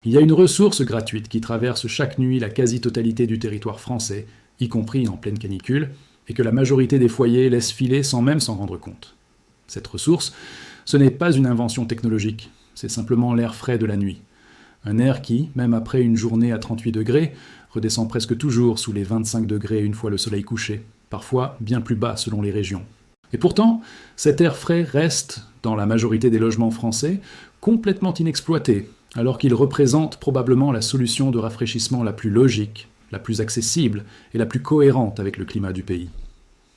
Il y a une ressource gratuite qui traverse chaque nuit la quasi-totalité du territoire français, y compris en pleine canicule, et que la majorité des foyers laissent filer sans même s'en rendre compte. Cette ressource, ce n'est pas une invention technologique, c'est simplement l'air frais de la nuit. Un air qui, même après une journée à 38 degrés, redescend presque toujours sous les 25 degrés une fois le soleil couché, parfois bien plus bas selon les régions. Et pourtant, cet air frais reste, dans la majorité des logements français, complètement inexploité, alors qu'il représente probablement la solution de rafraîchissement la plus logique, la plus accessible et la plus cohérente avec le climat du pays.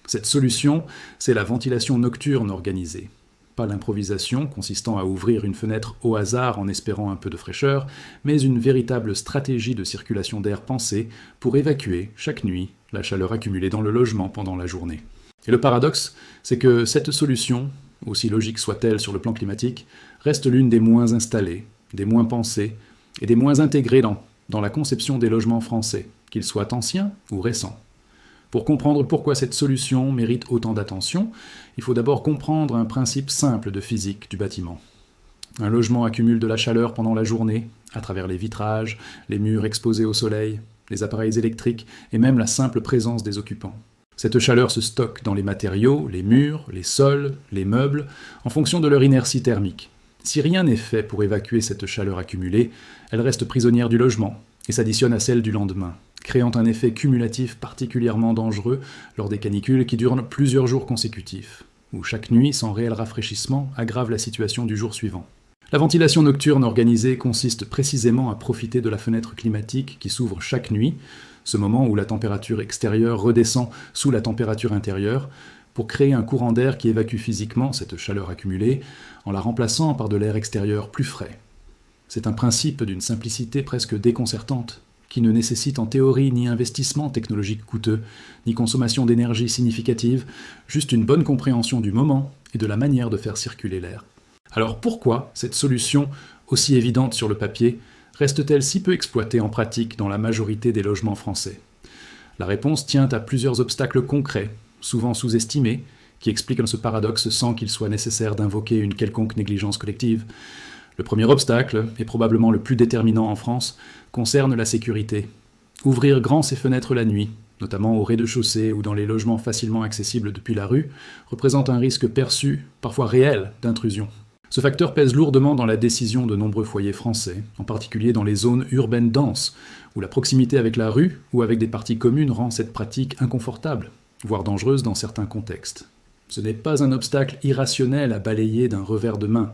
Cette solution, c'est la ventilation nocturne organisée. Pas l'improvisation consistant à ouvrir une fenêtre au hasard en espérant un peu de fraîcheur, mais une véritable stratégie de circulation d'air pensée pour évacuer, chaque nuit, la chaleur accumulée dans le logement pendant la journée. Et le paradoxe, c'est que cette solution, aussi logique soit-elle sur le plan climatique, reste l'une des moins installées, des moins pensées et des moins intégrées dans la conception des logements français, qu'ils soient anciens ou récents. Pour comprendre pourquoi cette solution mérite autant d'attention, il faut d'abord comprendre un principe simple de physique du bâtiment. Un logement accumule de la chaleur pendant la journée, à travers les vitrages, les murs exposés au soleil, les appareils électriques et même la simple présence des occupants. Cette chaleur se stocke dans les matériaux, les murs, les sols, les meubles, en fonction de leur inertie thermique. Si rien n'est fait pour évacuer cette chaleur accumulée, elle reste prisonnière du logement et s'additionne à celle du lendemain, créant un effet cumulatif particulièrement dangereux lors des canicules qui durent plusieurs jours consécutifs, où chaque nuit, sans réel rafraîchissement, aggrave la situation du jour suivant. La ventilation nocturne organisée consiste précisément à profiter de la fenêtre climatique qui s'ouvre chaque nuit, ce moment où la température extérieure redescend sous la température intérieure, pour créer un courant d'air qui évacue physiquement cette chaleur accumulée, en la remplaçant par de l'air extérieur plus frais. C'est un principe d'une simplicité presque déconcertante, qui ne nécessite en théorie ni investissement technologique coûteux, ni consommation d'énergie significative, juste une bonne compréhension du moment et de la manière de faire circuler l'air. Alors pourquoi cette solution, aussi évidente sur le papier, reste-t-elle si peu exploitée en pratique dans la majorité des logements français? La réponse tient à plusieurs obstacles concrets, souvent sous-estimés, qui expliquent ce paradoxe sans qu'il soit nécessaire d'invoquer une quelconque négligence collective. Le premier obstacle, et probablement le plus déterminant en France, concerne la sécurité. Ouvrir grand ses fenêtres la nuit, notamment au rez-de-chaussée ou dans les logements facilement accessibles depuis la rue, représente un risque perçu, parfois réel, d'intrusion. Ce facteur pèse lourdement dans la décision de nombreux foyers français, en particulier dans les zones urbaines denses, où la proximité avec la rue ou avec des parties communes rend cette pratique inconfortable, voire dangereuse dans certains contextes. Ce n'est pas un obstacle irrationnel à balayer d'un revers de main,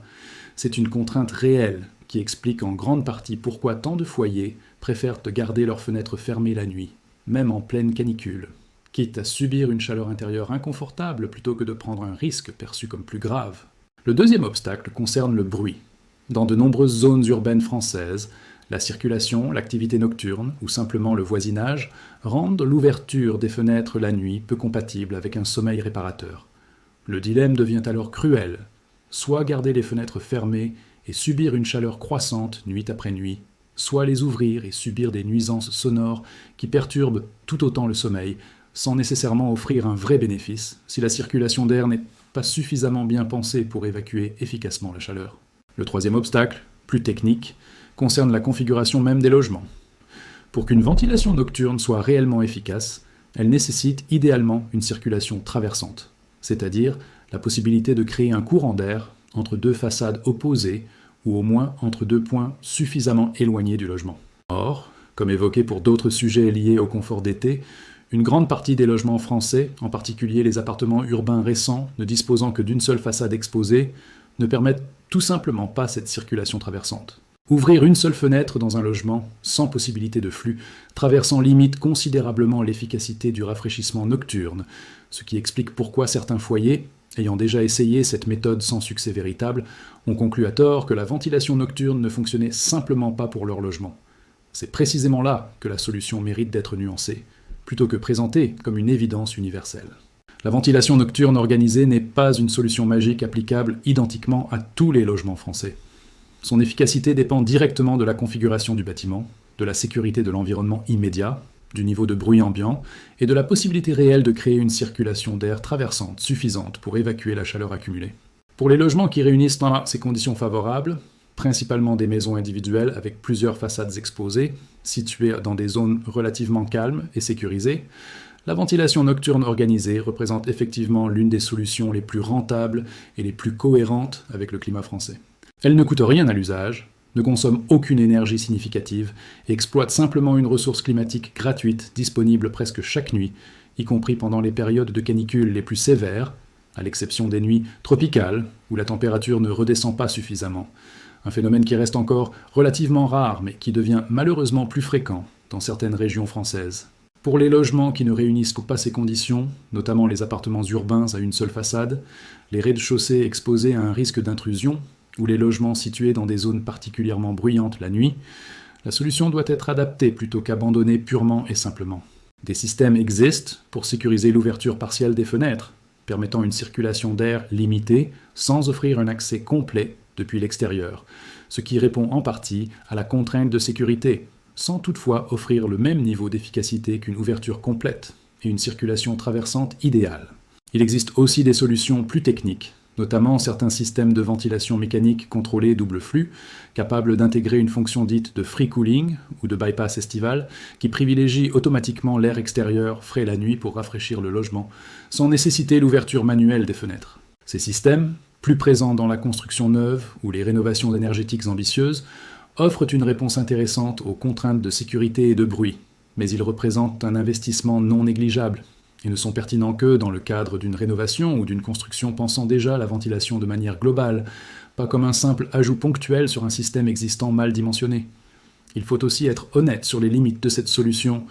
c'est une contrainte réelle qui explique en grande partie pourquoi tant de foyers préfèrent garder leurs fenêtres fermées la nuit, même en pleine canicule, quitte à subir une chaleur intérieure inconfortable plutôt que de prendre un risque perçu comme plus grave. Le deuxième obstacle concerne le bruit. Dans de nombreuses zones urbaines françaises, la circulation, l'activité nocturne ou simplement le voisinage rendent l'ouverture des fenêtres la nuit peu compatible avec un sommeil réparateur. Le dilemme devient alors cruel. Soit garder les fenêtres fermées et subir une chaleur croissante nuit après nuit, soit les ouvrir et subir des nuisances sonores qui perturbent tout autant le sommeil, sans nécessairement offrir un vrai bénéfice, si la circulation d'air n'est pas suffisamment bien pensée pour évacuer efficacement la chaleur. Le troisième obstacle, plus technique, concerne la configuration même des logements. Pour qu'une ventilation nocturne soit réellement efficace, elle nécessite idéalement une circulation traversante, c'est-à-dire la possibilité de créer un courant d'air entre deux façades opposées ou au moins entre deux points suffisamment éloignés du logement. Or, comme évoqué pour d'autres sujets liés au confort d'été, une grande partie des logements français, en particulier les appartements urbains récents ne disposant que d'une seule façade exposée, ne permettent tout simplement pas cette circulation traversante. Ouvrir une seule fenêtre dans un logement, sans possibilité de flux, traversant limite considérablement l'efficacité du rafraîchissement nocturne, ce qui explique pourquoi certains foyers, ayant déjà essayé cette méthode sans succès véritable, ont conclu à tort que la ventilation nocturne ne fonctionnait simplement pas pour leur logement. C'est précisément là que la solution mérite d'être nuancée, plutôt que présentée comme une évidence universelle. La ventilation nocturne organisée n'est pas une solution magique applicable identiquement à tous les logements français. Son efficacité dépend directement de la configuration du bâtiment, de la sécurité de l'environnement immédiat, du niveau de bruit ambiant et de la possibilité réelle de créer une circulation d'air traversante suffisante pour évacuer la chaleur accumulée. Pour les logements qui réunissent ces conditions favorables, principalement des maisons individuelles avec plusieurs façades exposées, situées dans des zones relativement calmes et sécurisées, la ventilation nocturne organisée représente effectivement l'une des solutions les plus rentables et les plus cohérentes avec le climat français. Elle ne coûte rien à l'usage, ne consomme aucune énergie significative et exploite simplement une ressource climatique gratuite disponible presque chaque nuit, y compris pendant les périodes de canicule les plus sévères, à l'exception des nuits tropicales où la température ne redescend pas suffisamment. Un phénomène qui reste encore relativement rare mais qui devient malheureusement plus fréquent dans certaines régions françaises. Pour les logements qui ne réunissent pas ces conditions, notamment les appartements urbains à une seule façade, les rez-de-chaussée exposés à un risque d'intrusion, ou les logements situés dans des zones particulièrement bruyantes la nuit, la solution doit être adaptée plutôt qu'abandonnée purement et simplement. Des systèmes existent pour sécuriser l'ouverture partielle des fenêtres, permettant une circulation d'air limitée sans offrir un accès complet depuis l'extérieur, ce qui répond en partie à la contrainte de sécurité, sans toutefois offrir le même niveau d'efficacité qu'une ouverture complète et une circulation traversante idéale. Il existe aussi des solutions plus techniques, notamment certains systèmes de ventilation mécanique contrôlée double flux, capables d'intégrer une fonction dite de free cooling ou de bypass estival, qui privilégie automatiquement l'air extérieur frais la nuit pour rafraîchir le logement, sans nécessiter l'ouverture manuelle des fenêtres. Ces systèmes, plus présents dans la construction neuve ou les rénovations énergétiques ambitieuses, offrent une réponse intéressante aux contraintes de sécurité et de bruit, mais ils représentent un investissement non négligeable et ne sont pertinents que dans le cadre d'une rénovation ou d'une construction pensant déjà à la ventilation de manière globale, pas comme un simple ajout ponctuel sur un système existant mal dimensionné. Il faut aussi être honnête sur les limites de cette solution,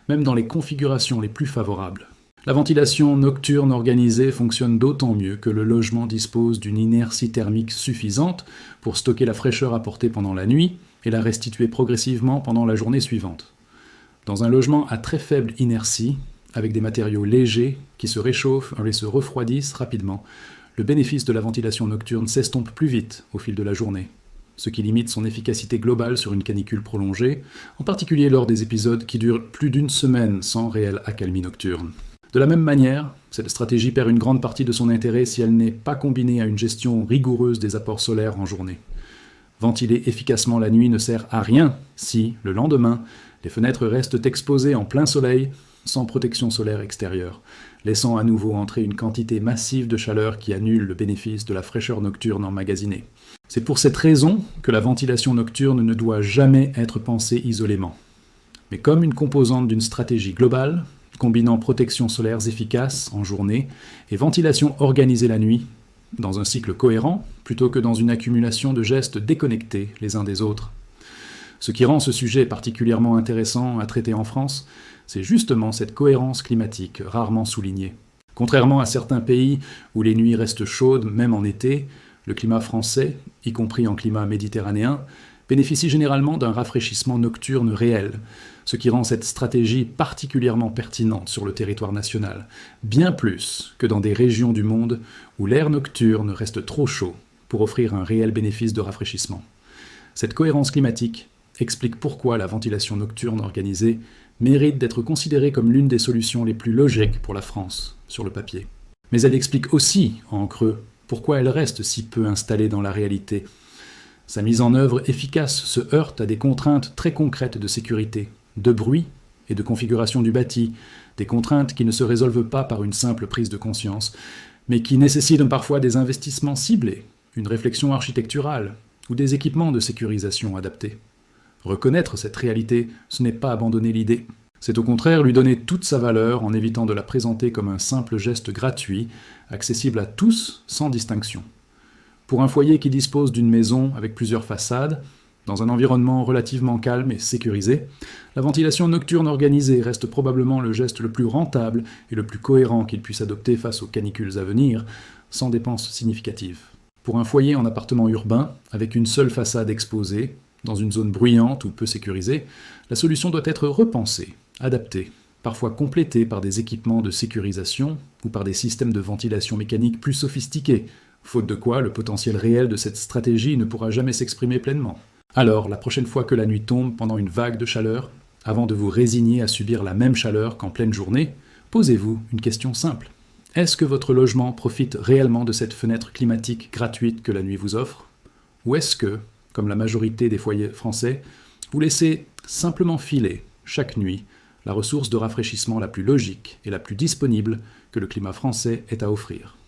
même dans les configurations les plus favorables. La ventilation nocturne organisée fonctionne d'autant mieux que le logement dispose d'une inertie thermique suffisante pour stocker la fraîcheur apportée pendant la nuit et la restituer progressivement pendant la journée suivante. Dans un logement à très faible inertie, avec des matériaux légers qui se réchauffent et se refroidissent rapidement, le bénéfice de la ventilation nocturne s'estompe plus vite au fil de la journée, ce qui limite son efficacité globale sur une canicule prolongée, en particulier lors des épisodes qui durent plus d'une semaine sans réelle accalmie nocturne. De la même manière, cette stratégie perd une grande partie de son intérêt si elle n'est pas combinée à une gestion rigoureuse des apports solaires en journée. Ventiler efficacement la nuit ne sert à rien si, le lendemain, les fenêtres restent exposées en plein soleil, sans protection solaire extérieure, laissant à nouveau entrer une quantité massive de chaleur qui annule le bénéfice de la fraîcheur nocturne emmagasinée. C'est pour cette raison que la ventilation nocturne ne doit jamais être pensée isolément, mais comme une composante d'une stratégie globale, combinant protection solaire efficace en journée et ventilation organisée la nuit, dans un cycle cohérent, plutôt que dans une accumulation de gestes déconnectés les uns des autres. Ce qui rend ce sujet particulièrement intéressant à traiter en France, c'est justement cette cohérence climatique rarement soulignée. Contrairement à certains pays où les nuits restent chaudes même en été, le climat français, y compris en climat méditerranéen, bénéficie généralement d'un rafraîchissement nocturne réel, ce qui rend cette stratégie particulièrement pertinente sur le territoire national, bien plus que dans des régions du monde où l'air nocturne reste trop chaud pour offrir un réel bénéfice de rafraîchissement. Cette cohérence climatique explique pourquoi la ventilation nocturne organisée mérite d'être considérée comme l'une des solutions les plus logiques pour la France, sur le papier. Mais elle explique aussi, en creux, pourquoi elle reste si peu installée dans la réalité. Sa mise en œuvre efficace se heurte à des contraintes très concrètes de sécurité, de bruit et de configuration du bâti, des contraintes qui ne se résolvent pas par une simple prise de conscience, mais qui nécessitent parfois des investissements ciblés, une réflexion architecturale ou des équipements de sécurisation adaptés. Reconnaître cette réalité, ce n'est pas abandonner l'idée. C'est au contraire lui donner toute sa valeur en évitant de la présenter comme un simple geste gratuit, accessible à tous sans distinction. Pour un foyer qui dispose d'une maison avec plusieurs façades, dans un environnement relativement calme et sécurisé, la ventilation nocturne organisée reste probablement le geste le plus rentable et le plus cohérent qu'il puisse adopter face aux canicules à venir, sans dépenses significatives. Pour un foyer en appartement urbain, avec une seule façade exposée, dans une zone bruyante ou peu sécurisée, la solution doit être repensée, adaptée, parfois complétée par des équipements de sécurisation ou par des systèmes de ventilation mécanique plus sophistiqués, faute de quoi le potentiel réel de cette stratégie ne pourra jamais s'exprimer pleinement. Alors, la prochaine fois que la nuit tombe pendant une vague de chaleur, avant de vous résigner à subir la même chaleur qu'en pleine journée, posez-vous une question simple. Est-ce que votre logement profite réellement de cette fenêtre climatique gratuite que la nuit vous offre ? Ou est-ce que, comme la majorité des foyers français, vous laissez simplement filer, chaque nuit, la ressource de rafraîchissement la plus logique et la plus disponible que le climat français ait à offrir.